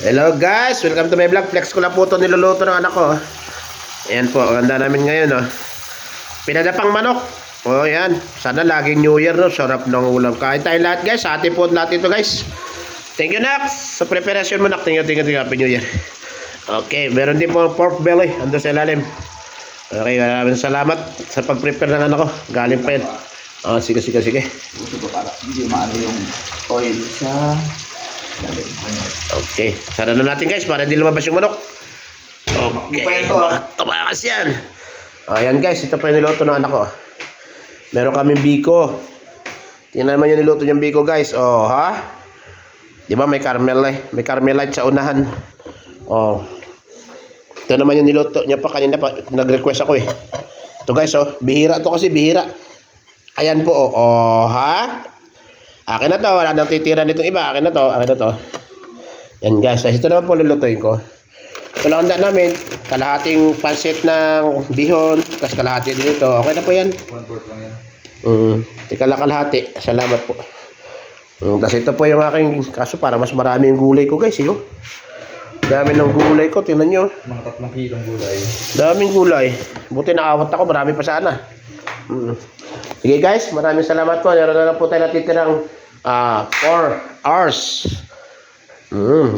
Hello guys, welcome to my vlog. Flex ko lang po ito niluluto ng anak ko. Ayan po, ang ganda namin ngayon. Pinadapang manok. O yan, sana laging New Year, no? Sarap ng ulam. Kain tayo lahat guys, sa ating po lahat ito guys. Thank you Nax, sa preparation mo Nax. Thank you, Happy New Year. Okay, meron din po pork belly, ando sa ilalim. Okay, maraming salamat sa pag-prepare ng anak ko. Galing pa yan. Sige. Ito ko para hindi maano yung oil sa... Okay, sara na natin guys para hindi lumabas yung manok. Okay, tumakas yan. Ayan guys, ito pa yung niluto ng anak ko. Meron kaming biko. Tingnan naman yung niluto niyang biko guys. Oh, ha? Di ba may caramel may caramelite sa unahan. Oh. Ito naman yung niluto niya pa kanina pa. Nag-request ako eh. Ito guys, oh. Bihira to kasi, bihira. Ayan po, oh. Oh, ha? Akin na to, wala nang titira nitong iba. Akin na to. Yan guys, ito naman po lulutuin ko. Ito lang handa namin, kalahating pansit ng bihon, tapos kalahati din ito. Okay na po yan. 1/4 lang yan. Tika lang kalahati. Salamat po. Tapos ito po yung aking kaso para mas marami yung gulay ko guys. Dami ng gulay ko, tingnan nyo. Mga 3 kilong gulay. Daming gulay. Buti naawat ako, marami pa sana. Sige guys, maraming salamat po. Meron na lang po tayo natitirang 4 hours.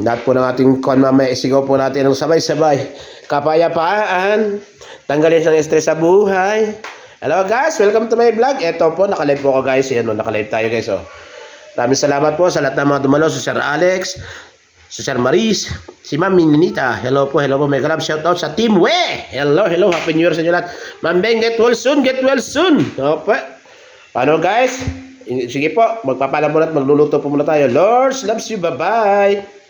Lahat po ng ating kuwan mamaya isigaw po natin ng sabay-sabay. Kapayapaan. Tanggalin ang stress sa buhay. Hello guys, welcome to my vlog. Ito po, nakalive po ako guys. Yan, nakalive tayo guys. Maraming salamat po sa lahat ng mga dumalo. Si Sir Alex, si Sir Maris, si Ma'am Ninita. Hello po, may love shout out sa Team We. Hello, Happy New Year sa inyo lahat. Ma'am Beng, get well soon. Opo. Paano guys? Sige po, magpapalam muna at magluluto po muna tayo. Lords, loves you, bye-bye.